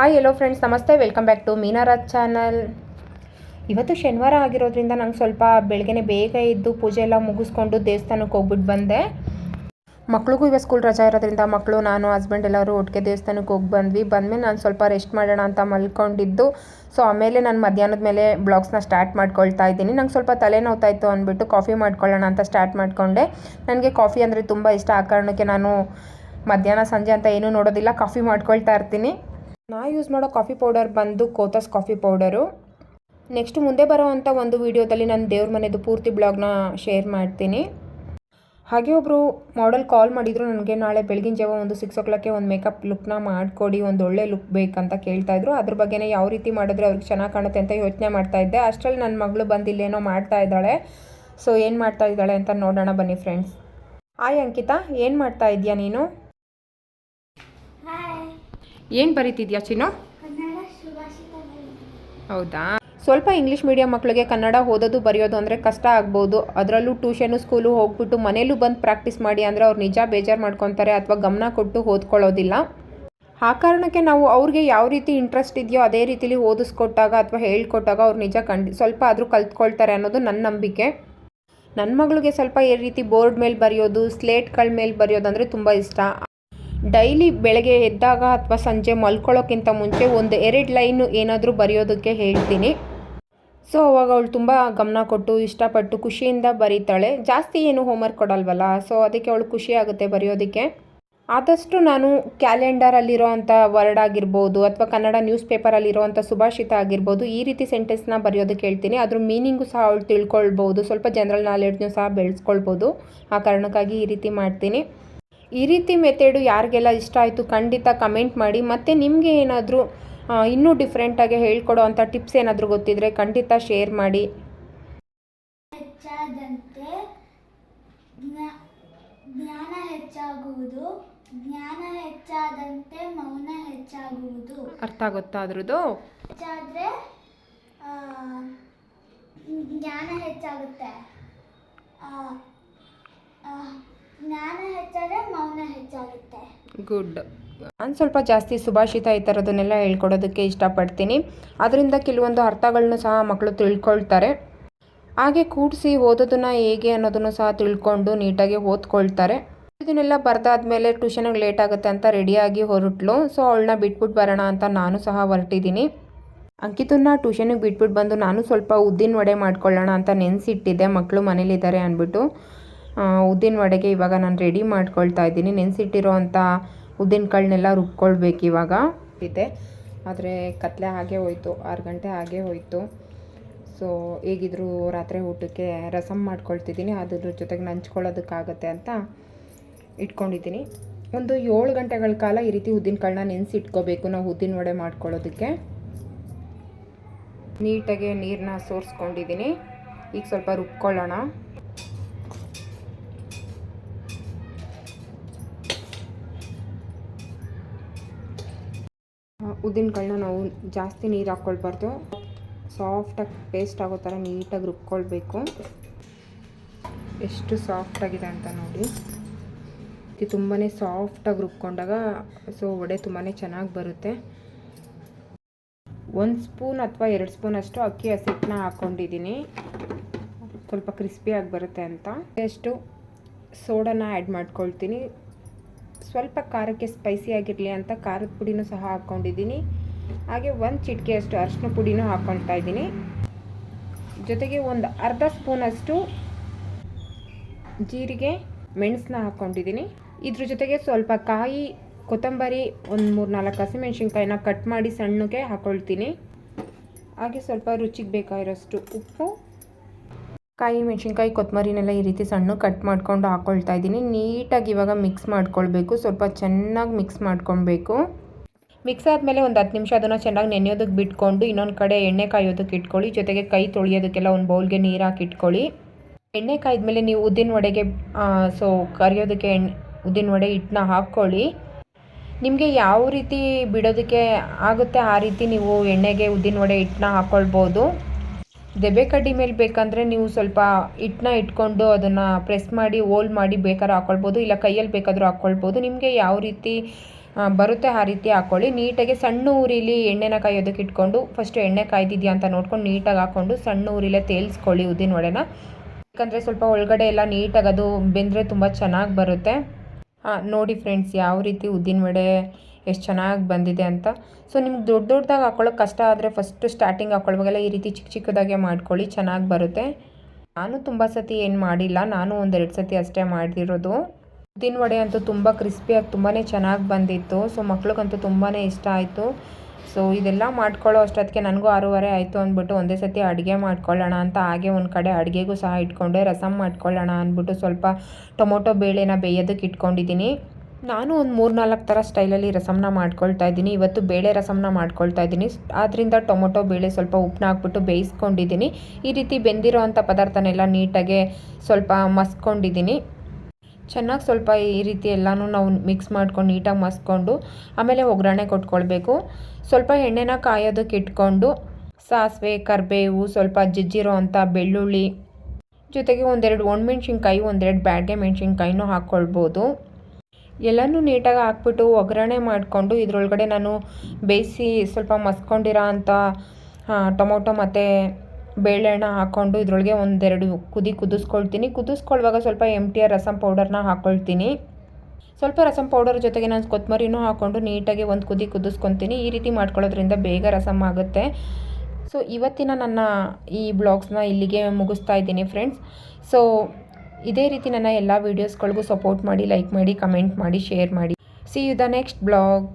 Hi hello friends, ನಮಸ್ತೆ. Welcome back to Meenaraj channel. ಇವತ್ತು ಶನಿವಾರ ಆಗಿರೋದ್ರಿಂದ ನಂಗೆ ಸ್ವಲ್ಪ ಬೆಳಗ್ಗೆ ಬೇಗ ಇದ್ದು ಪೂಜೆ ಎಲ್ಲ ಮುಗಿಸ್ಕೊಂಡು ದೇವಸ್ಥಾನಕ್ಕೆ ಹೋಗ್ಬಿಟ್ಟು ಬಂದೆ. ಮಕ್ಳಿಗೂ ಇವಾಗ ಸ್ಕೂಲ್ ರಜಾ ಇರೋದ್ರಿಂದ ಮಕ್ಕಳು, ನಾನು, ಹಸ್ಬೆಂಡ್ ಎಲ್ಲರೂ ಒಟ್ಟಿಗೆ ದೇವಸ್ಥಾನಕ್ಕೆ ಹೋಗಿ ಬಂದ್ವಿ. ಬಂದಮೇಲೆ ನಾನು ಸ್ವಲ್ಪ ರೆಸ್ಟ್ ಮಾಡೋಣ ಅಂತ ಮಲ್ಕೊಂಡಿದ್ದು. ಸೊ ಆಮೇಲೆ ನಾನು ಮಧ್ಯಾಹ್ನದ ಮೇಲೆ ಬ್ಲಾಗ್ಸ್ನ ಸ್ಟಾರ್ಟ್ ಮಾಡ್ಕೊಳ್ತಾ ಇದ್ದೀನಿ. ನಂಗೆ ಸ್ವಲ್ಪ ತಲೆನೋವ್ತಾ ಇತ್ತು ಅಂದ್ಬಿಟ್ಟು ಕಾಫಿ ಮಾಡ್ಕೊಳ್ಳೋಣ ಅಂತ ಸ್ಟಾರ್ಟ್ ಮಾಡಿಕೊಂಡೆ. ನನಗೆ ಕಾಫಿ ಅಂದರೆ ತುಂಬ ಇಷ್ಟ. ಆ ಕಾರಣಕ್ಕೆ ನಾನು ಮಧ್ಯಾಹ್ನ ಸಂಜೆ ಅಂತ ಏನೂ ನೋಡೋದಿಲ್ಲ, ಕಾಫಿ ಮಾಡ್ಕೊಳ್ತಾ ಇರ್ತೀನಿ. ನಾ ಯೂಸ್ ಮಾಡೋ ಕಾಫಿ ಪೌಡರ್ ಬಂದು ಕೋಥಾಸ್ ಕಾಫಿ ಪೌಡರು. ನೆಕ್ಸ್ಟ್ ಮುಂದೆ ಬರೋವಂಥ ಒಂದು ವೀಡಿಯೋದಲ್ಲಿ ನಾನು ದೇವ್ರ ಮನೆದು ಪೂರ್ತಿ ಬ್ಲಾಗ್ನ ಶೇರ್ ಮಾಡ್ತೀನಿ. ಹಾಗೆ ಒಬ್ಬರು ಮಾಡೆಲ್ ಕಾಲ್ ಮಾಡಿದರು ನನಗೆ, ನಾಳೆ ಬೆಳಗಿನ ಜಾವ ಒಂದು 6 o'clock ಒಂದು ಮೇಕಪ್ ಲುಕ್ನ ಮಾಡಿಕೊಡಿ, ಒಂದು ಒಳ್ಳೆ ಲುಕ್ ಬೇಕಂತ ಕೇಳ್ತಾಯಿದ್ರು. ಅದ್ರ ಬಗ್ಗೆನೇ ಯಾವ ರೀತಿ ಮಾಡಿದ್ರೆ ಅವ್ರಿಗೆ ಚೆನ್ನಾಗಿ ಕಾಣುತ್ತೆ ಅಂತ ಯೋಚನೆ ಮಾಡ್ತಾಯಿದ್ದೆ. ಅಷ್ಟರಲ್ಲಿ ನನ್ನ ಮಗಳು ಬಂದು ಇಲ್ಲೇನೋ ಮಾಡ್ತಾ ಇದ್ದಾಳೆ. ಸೊ ಏನು ಮಾಡ್ತಾ ಇದ್ದಾಳೆ ಅಂತ ನೋಡೋಣ ಬನ್ನಿ ಫ್ರೆಂಡ್ಸ್. ಹಾಯ್ ಅಂಕಿತಾ, ಏನು ಮಾಡ್ತಾ ಇದೆಯಾ ನೀನು? ಏನು ಬರೀತಿದ್ಯಾ ಚಿನ್ನು? ಹೌದಾ. ಸ್ವಲ್ಪ ಇಂಗ್ಲೀಷ್ ಮೀಡಿಯಮ್ ಮಕ್ಕಳಿಗೆ ಕನ್ನಡ ಓದೋದು ಬರೆಯೋದು ಅಂದರೆ ಕಷ್ಟ ಆಗ್ಬೋದು. ಅದರಲ್ಲೂ ಟ್ಯೂಷನು ಸ್ಕೂಲು ಹೋಗ್ಬಿಟ್ಟು ಮನೇಲೂ ಬಂದು ಪ್ರಾಕ್ಟೀಸ್ ಮಾಡಿ ಅಂದರೆ ಅವ್ರು ನಿಜ ಬೇಜಾರು ಮಾಡ್ಕೊತಾರೆ ಅಥವಾ ಗಮನ ಕೊಟ್ಟು ಓದ್ಕೊಳ್ಳೋದಿಲ್ಲ. ಆ ಕಾರಣಕ್ಕೆ ನಾವು ಅವ್ರಿಗೆ ಯಾವ ರೀತಿ ಇಂಟ್ರೆಸ್ಟ್ ಇದೆಯೋ ಅದೇ ರೀತಿಲಿ ಓದಿಸ್ಕೊಟ್ಟಾಗ ಅಥವಾ ಹೇಳ್ಕೊಟ್ಟಾಗ ಅವ್ರು ನಿಜ ಸ್ವಲ್ಪ ಆದರೂ ಕಲ್ತ್ಕೊಳ್ತಾರೆ ಅನ್ನೋದು ನನ್ನ ನಂಬಿಕೆ. ನನ್ನ ಮಗಳಿಗೆ ಸ್ವಲ್ಪ ಈ ರೀತಿ ಬೋರ್ಡ್ ಮೇಲೆ ಬರೆಯೋದು, ಸ್ಲೇಟ್ಗಳ ಮೇಲೆ ಬರೆಯೋದು ಅಂದರೆ ತುಂಬ ಇಷ್ಟ. ಡೈಲಿ ಬೆಳಗ್ಗೆ ಎದ್ದಾಗ ಅಥವಾ ಸಂಜೆ ಮಲ್ಕೊಳ್ಳೋಕ್ಕಿಂತ ಮುಂಚೆ 1-2 ಲೈನು ಏನಾದರೂ ಬರೆಯೋದಕ್ಕೆ ಹೇಳ್ತೀನಿ. ಸೊ ಅವಾಗ ಅವಳು ತುಂಬ ಗಮನ ಕೊಟ್ಟು ಇಷ್ಟಪಟ್ಟು ಖುಷಿಯಿಂದ ಬರೀತಾಳೆ. ಜಾಸ್ತಿ ಏನು ಹೋಮ್ವರ್ಕ್ ಕೊಡಲ್ವಲ್ಲ, ಸೊ ಅದಕ್ಕೆ ಅವಳು ಖುಷಿ ಆಗುತ್ತೆ ಬರೆಯೋದಕ್ಕೆ. ಆದಷ್ಟು ನಾನು ಕ್ಯಾಲೆಂಡರಲ್ಲಿರೋ ಅಂಥ ವರ್ಡ್ ಆಗಿರ್ಬೋದು ಅಥವಾ ಕನ್ನಡ ನ್ಯೂಸ್ ಪೇಪರಲ್ಲಿರೋವಂಥ ಸುಭಾಷಿತ ಆಗಿರ್ಬೋದು, ಈ ರೀತಿ ಸೆಂಟೆನ್ಸ್ನ ಬರೆಯೋದಕ್ಕೆ ಹೇಳ್ತೀನಿ. ಅದ್ರ ಮೀನಿಂಗು ಸಹ ಅವಳು ತಿಳ್ಕೊಳ್ಬೋದು, ಸ್ವಲ್ಪ ಜನರಲ್ ನಾಲೆಡ್ಜ್ನೂ ಸಹ ಬೆಳೆಸ್ಕೊಳ್ಬೋದು. ಆ ಕಾರಣಕ್ಕಾಗಿ ಈ ರೀತಿ ಮಾಡ್ತೀನಿ. ಈ ರೀತಿ ಮೆಥಡು ಯಾರಿಗೆಲ್ಲ ಇಷ್ಟ ಆಯಿತು ಖಂಡಿತ ಕಮೆಂಟ್ ಮಾಡಿ. ಮತ್ತು ನಿಮಗೆ ಏನಾದರೂ ಇನ್ನೂ ಡಿಫ್ರೆಂಟಾಗಿ ಹೇಳ್ಕೊಡೋ ಅಂಥ ಟಿಪ್ಸ್ ಏನಾದರೂ ಗೊತ್ತಿದ್ದರೆ ಖಂಡಿತ ಶೇರ್ ಮಾಡಿ. ಹೆಚ್ಚಾದಂತೆ ಜ್ಞಾನ ಹೆಚ್ಚಾಗುವುದು, ಜ್ಞಾನ ಹೆಚ್ಚಾದಂತೆ ಮೌನ ಹೆಚ್ಚಾಗುವುದು. ಅರ್ಥ ಆಗುತ್ತಾ ಅದ್ರದ್ದು? ಹೆಚ್ಚಾದರೆ ಜ್ಞಾನ ಹೆಚ್ಚಾಗುತ್ತೆ, ಜ್ಞಾನ ಹೆಚ್ಚಾದರೆ ಮೌನ ಹೆಚ್ಚಾಗುತ್ತೆ. ಗುಡ್. ನಾನು ಸ್ವಲ್ಪ ಜಾಸ್ತಿ ಸುಭಾಷಿತ ಈ ಥರದನ್ನೆಲ್ಲ ಹೇಳ್ಕೊಡೋದಕ್ಕೆ ಇಷ್ಟಪಡ್ತೀನಿ. ಅದರಿಂದ ಕೆಲವೊಂದು ಅರ್ಥಗಳನ್ನೂ ಸಹ ಮಕ್ಕಳು ತಿಳ್ಕೊಳ್ತಾರೆ. ಹಾಗೆ ಕೂಡಿಸಿ ಓದೋದನ್ನು ಹೇಗೆ ಅನ್ನೋದನ್ನು ಸಹ ತಿಳ್ಕೊಂಡು ನೀಟಾಗಿ ಓದ್ಕೊಳ್ತಾರೆ. ಇದನ್ನೆಲ್ಲ ಬರೆದಾದ್ಮೇಲೆ ಟ್ಯೂಷನ್ಗೆ ಲೇಟ್ ಆಗುತ್ತೆ ಅಂತ ರೆಡಿಯಾಗಿ ಹೊರಟ್ಲು. ಸೊ ಅವಳನ್ನ ಬಿಟ್ಬಿಟ್ಟು ಬರೋಣ ಅಂತ ನಾನು ಸಹ ಹೊರಟಿದ್ದೀನಿ. ಅಂಕಿತನ್ನ ಟ್ಯೂಷನಿಗೆ ಬಿಟ್ಬಿಟ್ಟು ಬಂದು ನಾನು ಸ್ವಲ್ಪ ಉದ್ದಿನ ವಡೆ ಮಾಡ್ಕೊಳ್ಳೋಣ ಅಂತ ನೆನೆಸಿಟ್ಟಿದ್ದೆ, ಮಕ್ಕಳು ಮನೇಲಿದ್ದಾರೆ ಅಂದ್ಬಿಟ್ಟು. ಉದ್ದಿನ ವಡೆಗೆ ಇವಾಗ ನಾನು ರೆಡಿ ಮಾಡ್ಕೊಳ್ತಾ ಇದ್ದೀನಿ. ನೆನೆಸಿಟ್ಟಿರೋ ಅಂಥ ಉದ್ದಿನಕಾಳನ್ನೆಲ್ಲ ರುಬ್ಕೊಳ್ಬೇಕು ಇವಾಗ ಇದೆ. ಆದರೆ ಕತ್ಲೆ ಹಾಗೆ ಹೋಯ್ತು, 6 ಗಂಟೆ ಹಾಗೆ ಹೋಯಿತು. ಸೊ ಹೇಗಿದ್ರು ರಾತ್ರಿ ಊಟಕ್ಕೆ ರಸಮ್ ಮಾಡ್ಕೊಳ್ತಿದ್ದೀನಿ, ಅದ್ರ ಜೊತೆಗೆ ನಂಚ್ಕೊಳ್ಳೋದಕ್ಕಾಗತ್ತೆ ಅಂತ ಇಟ್ಕೊಂಡಿದ್ದೀನಿ. ಒಂದು 7 ಗಂಟೆಗಳ ಕಾಲ ಈ ರೀತಿ ಉದ್ದಿನಕಾಳನ್ನ ನೆನೆಸಿಟ್ಕೋಬೇಕು ನಾವು ಉದ್ದಿನ ವಡೆ ಮಾಡ್ಕೊಳ್ಳೋದಕ್ಕೆ. ನೀಟಾಗಿ ನೀರನ್ನ ಸೋರಿಸ್ಕೊಂಡಿದ್ದೀನಿ. ಈಗ ಸ್ವಲ್ಪ ರುಬ್ಕೊಳ್ಳೋಣ. ಉದ್ದಿನಕಾಳನ್ನ ನಾವು ಜಾಸ್ತಿ ನೀರು ಹಾಕ್ಕೊಳ್ಬಾರ್ದು, ಸಾಫ್ಟಾಗಿ ಪೇಸ್ಟ್ ಆಗೋ ಥರ ನೀಟಾಗಿ ರುಬ್ಕೊಳ್ಬೇಕು. ಎಷ್ಟು ಸಾಫ್ಟಾಗಿದೆ ಅಂತ ನೋಡಿ. ಇದು ತುಂಬಾ ಸಾಫ್ಟಾಗಿ ರುಬ್ಕೊಂಡಾಗ ಸೊ ವಡೆ ತುಂಬಾ ಚೆನ್ನಾಗಿ ಬರುತ್ತೆ. 1 ಸ್ಪೂನ್ ಅಥವಾ 2 ಸ್ಪೂನ್ ಅಷ್ಟು ಅಕ್ಕಿ ಹಸಿಟ್ಟನ್ನ ಹಾಕ್ಕೊಂಡಿದ್ದೀನಿ, ಸ್ವಲ್ಪ ಕ್ರಿಸ್ಪಿಯಾಗಿ ಬರುತ್ತೆ ಅಂತ. ಎಷ್ಟು ಸೋಡಾನ ಆ್ಯಡ್ ಮಾಡ್ಕೊಳ್ತೀನಿ. ಸ್ವಲ್ಪ ಖಾರಕ್ಕೆ ಸ್ಪೈಸಿ ಆಗಿರಲಿ ಅಂತ ಖಾರದ ಪುಡಿನೂ ಸಹ ಹಾಕ್ಕೊಂಡಿದ್ದೀನಿ. ಹಾಗೆ 1 ಚಿಟಿಕೆಯಷ್ಟು ಅರಿಶಿನ ಪುಡಿನೂ ಹಾಕ್ಕೊಳ್ತಾ ಇದ್ದೀನಿ. ಜೊತೆಗೆ ಒಂದು ಅರ್ಧ ಸ್ಪೂನಷ್ಟು ಜೀರಿಗೆ, ಮೆಣಸನ್ನ ಹಾಕ್ಕೊಂಡಿದ್ದೀನಿ. ಇದ್ರ ಜೊತೆಗೆ ಸ್ವಲ್ಪ ಕಾಯಿ, ಕೊತ್ತಂಬರಿ, ಒಂದು 3-4 ಹಸಿಮೆಣ್ಸಿನ್ಕಾಯಿನ ಕಟ್ ಮಾಡಿ ಸಣ್ಣಗೆ ಹಾಕ್ಕೊಳ್ತೀನಿ. ಹಾಗೆ ಸ್ವಲ್ಪ ರುಚಿಗೆ ಬೇಕಾಗಿರೋಷ್ಟು ಉಪ್ಪು, ಕಾಯಿ, ಮೆಣಸಿನ್ಕಾಯಿ, ಕೊತ್ತಂಬರಿನೆಲ್ಲ ಈ ರೀತಿ ಸಣ್ಣ ಕಟ್ ಮಾಡ್ಕೊಂಡು ಹಾಕ್ಕೊಳ್ತಾ ಇದ್ದೀನಿ. ನೀಟಾಗಿ ಇವಾಗ ಮಿಕ್ಸ್ ಮಾಡ್ಕೊಳ್ಬೇಕು, ಸ್ವಲ್ಪ ಚೆನ್ನಾಗಿ ಮಿಕ್ಸ್ ಮಾಡ್ಕೊಳ್ಬೇಕು. ಮಿಕ್ಸ್ ಆದಮೇಲೆ ಒಂದು 10 ನಿಮಿಷ ಅದನ್ನು ಚೆನ್ನಾಗಿ ನೆನೆಯೋದಕ್ಕೆ ಬಿಟ್ಕೊಂಡು ಇನ್ನೊಂದು ಕಡೆ ಎಣ್ಣೆ ಕಾಯೋದಕ್ಕೆ ಇಟ್ಕೊಳ್ಳಿ. ಜೊತೆಗೆ ಕೈ ತೊಳೆಯೋದಕ್ಕೆಲ್ಲ ಒಂದು ಬೌಲ್ಗೆ ನೀರು ಹಾಕಿ ಇಟ್ಕೊಳ್ಳಿ. ಎಣ್ಣೆ ಕಾಯ್ದ್ಮೇಲೆ ನೀವು ಉದ್ದಿನ ವಡೆಗೆ ಕರಿಯೋದಕ್ಕೆ ಉದ್ದಿನ ವಡೆ ಹಿಟ್ಟನ್ನ ಹಾಕ್ಕೊಳ್ಳಿ. ನಿಮಗೆ ಯಾವ ರೀತಿ ಬಿಡೋದಕ್ಕೆ ಆಗುತ್ತೆ ಆ ರೀತಿ ನೀವು ಎಣ್ಣೆಗೆ ಉದ್ದಿನ ವಡೆ ಹಿಟ್ಟನ್ನ ಹಾಕ್ಕೊಳ್ಬೋದು. ದೆಬ್ಬೆ ಕಡ್ಡಿ ಮೇಲೆ ಬೇಕಂದರೆ ನೀವು ಸ್ವಲ್ಪ ಹಿಟ್ಟನ್ನ ಇಟ್ಕೊಂಡು ಅದನ್ನು ಪ್ರೆಸ್ ಮಾಡಿ ಹೋಲ್ ಮಾಡಿ ಬೇಕಾದ್ರೆ ಹಾಕ್ಕೊಳ್ಬೋದು, ಇಲ್ಲ ಕೈಯಲ್ಲಿ ಬೇಕಾದರೂ ಹಾಕ್ಕೊಳ್ಬೋದು. ನಿಮಗೆ ಯಾವ ರೀತಿ ಬರುತ್ತೆ ಆ ರೀತಿ ಹಾಕ್ಕೊಳ್ಳಿ. ನೀಟಾಗಿ ಸಣ್ಣ ಉರಿಲಿ ಎಣ್ಣೆನ ಕಾಯೋದಕ್ಕೆ ಇಟ್ಕೊಂಡು ಫಸ್ಟು ಎಣ್ಣೆ ಕಾಯ್ದಿದೆಯಾ ಅಂತ ನೋಡ್ಕೊಂಡು ನೀಟಾಗಿ ಹಾಕ್ಕೊಂಡು ಸಣ್ಣ ಉರಿಲೇ ತೇಲ್ಸ್ಕೊಳ್ಳಿ ಉದ್ದಿನ ವಡೆನ. ಯಾಕಂದರೆ ಸ್ವಲ್ಪ ಒಳಗಡೆ ಎಲ್ಲ ನೀಟಾಗಿ ಅದು ಬೆಂದರೆ ತುಂಬ ಚೆನ್ನಾಗಿ ಬರುತ್ತೆ. ನೋಡಿ ಫ್ರೆಂಡ್ಸ್ ಯಾವ ರೀತಿ ಉದ್ದಿನ ವಡೆ ಎಷ್ಟು ಚೆನ್ನಾಗಿ ಬಂದಿದೆ ಅಂತ. ಸೊ ನಿಮ್ಗೆ ದೊಡ್ಡದಾಗಿ ಹಾಕ್ಕೊಳ್ಳೋಕೆ ಕಷ್ಟ ಆದರೆ ಫಸ್ಟು ಸ್ಟಾರ್ಟಿಂಗ್ ಹಾಕ್ಕೊಳ್ಳುವಾಗೆಲ್ಲ ಈ ರೀತಿ ಚಿಕ್ಕ ಚಿಕ್ಕದಾಗೆ ಮಾಡ್ಕೊಳ್ಳಿ, ಚೆನ್ನಾಗಿ ಬರುತ್ತೆ. ನಾನು ತುಂಬ ಸತಿ ಏನು ಮಾಡಿಲ್ಲ, ನಾನು 1-2 ಸತಿ ಅಷ್ಟೇ ಮಾಡಿರೋದು. ಉದ್ದಿನ ವಡೆ ಅಂತೂ ತುಂಬ ಕ್ರಿಸ್ಪಿಯಾಗಿ ತುಂಬಾ ಚೆನ್ನಾಗಿ ಬಂದಿತ್ತು. ಸೊ ಮಕ್ಳಿಗಂತೂ ತುಂಬಾ ಇಷ್ಟ ಆಯಿತು. ಸೊ ಇದೆಲ್ಲ ಮಾಡ್ಕೊಳ್ಳೋ ಅಷ್ಟೊತ್ತಿಗೆ ನನಗೂ 6:30 ಆಯಿತು ಅಂದ್ಬಿಟ್ಟು ಒಂದೇ ಸತಿ ಅಡುಗೆ ಮಾಡ್ಕೊಳ್ಳೋಣ ಅಂತ ಹಾಗೆ ಒಂದು ಕಡೆ ಅಡುಗೆಗೂ ಸಹ ಇಟ್ಕೊಂಡೆ. ರಸಮ್ ಮಾಡ್ಕೊಳ್ಳೋಣ ಅಂದ್ಬಿಟ್ಟು ಸ್ವಲ್ಪ ಟೊಮೊಟೊ ಬೇಳೆನ ಬೇಯೋದಕ್ಕೆ ಇಟ್ಕೊಂಡಿದ್ದೀನಿ. ನಾನು ಒಂದು 3-4 ಥರ ಸ್ಟೈಲಲ್ಲಿ ರಸಮ್ನ ಮಾಡ್ಕೊಳ್ತಾ ಇದ್ದೀನಿ. ಇವತ್ತು ಬೇಳೆ ರಸಮ್ನ ಮಾಡ್ಕೊಳ್ತಾ ಇದ್ದೀನಿ. ಆದ್ದರಿಂದ ಟೊಮೊಟೊ ಬೇಳೆ ಸ್ವಲ್ಪ ಉಪ್ಪನ್ನ ಹಾಕ್ಬಿಟ್ಟು ಬೇಯಿಸ್ಕೊಂಡಿದ್ದೀನಿ. ಈ ರೀತಿ ಬೆಂದಿರೋ ಅಂಥ ಪದಾರ್ಥನೆಲ್ಲ ನೀಟಾಗೆ ಸ್ವಲ್ಪ ಮಸ್ಕೊಂಡಿದ್ದೀನಿ. ಚೆನ್ನಾಗಿ ಸ್ವಲ್ಪ ಈ ರೀತಿ ಎಲ್ಲನೂ ನಾವು ಮಿಕ್ಸ್ ಮಾಡ್ಕೊಂಡು ನೀಟಾಗಿ ಮಸ್ಕೊಂಡು ಆಮೇಲೆ ಒಗ್ಗರಣೆ ಕೊಟ್ಕೊಳ್ಬೇಕು. ಸ್ವಲ್ಪ ಎಣ್ಣೆನ ಕಾಯೋದಕ್ಕೆ ಇಟ್ಕೊಂಡು ಸಾಸಿವೆ, ಕರಿಬೇವು, ಸ್ವಲ್ಪ ಜಜ್ಜಿರೋ ಅಂಥ ಬೆಳ್ಳುಳ್ಳಿ, ಜೊತೆಗೆ 1-2 ಒಣಮೆಣ್ಸಿನ್ಕಾಯಿ, 1-2 ಬ್ಯಾಡಗೆ ಮೆಣಸಿನ್ಕಾಯಿನೂ ಹಾಕ್ಕೊಳ್ಬೋದು. ಎಲ್ಲನೂ ನೀಟಾಗಿ ಹಾಕ್ಬಿಟ್ಟು ಒಗ್ಗರಣೆ ಮಾಡಿಕೊಂಡು ಇದರೊಳಗಡೆ ನಾನು ಬೇಯಿಸಿ ಸ್ವಲ್ಪ ಮಸ್ಕೊಂಡಿರೋ ಅಂಥ ಟೊಮೊಟೊ ಮತ್ತು ಬೇಳೆನ ಹಾಕ್ಕೊಂಡು ಇದರೊಳಗೆ 1-2 ಕುದಿ ಕುದಿಸ್ಕೊಳ್ತೀನಿ. ಕುದಿಸ್ಕೊಳ್ಳುವಾಗ ಸ್ವಲ್ಪ MTR ರಸಮ್ ಪೌಡರ್ನ ಹಾಕ್ಕೊಳ್ತೀನಿ. ಸ್ವಲ್ಪ ರಸಮ್ ಪೌಡರ್ ಜೊತೆಗೆ ನಾನು ಕೊತ್ತಂಬರಿನೂ ಹಾಕ್ಕೊಂಡು ನೀಟಾಗಿ ಒಂದು ಕುದಿ ಕುದಿಸ್ಕೊತೀನಿ. ಈ ರೀತಿ ಮಾಡ್ಕೊಳ್ಳೋದ್ರಿಂದ ಬೇಗ ರಸಮ್ ಆಗುತ್ತೆ. ಸೊ ಇವತ್ತಿನ ನನ್ನ ಈ ಬ್ಲಾಗ್ಸ್ನ ಇಲ್ಲಿಗೆ ಮುಗಿಸ್ತಾ ಇದ್ದೀನಿ ಫ್ರೆಂಡ್ಸ್. ಸೊ ಇದೇ ರೀತಿ ನನ್ನ ಎಲ್ಲ ವೀಡಿಯೋಸ್ಗಳಿಗೂ ಸಪೋರ್ಟ್ ಮಾಡಿ, ಲೈಕ್ ಮಾಡಿ, ಕಮೆಂಟ್ ಮಾಡಿ, ಶೇರ್ ಮಾಡಿ. See you the next blog.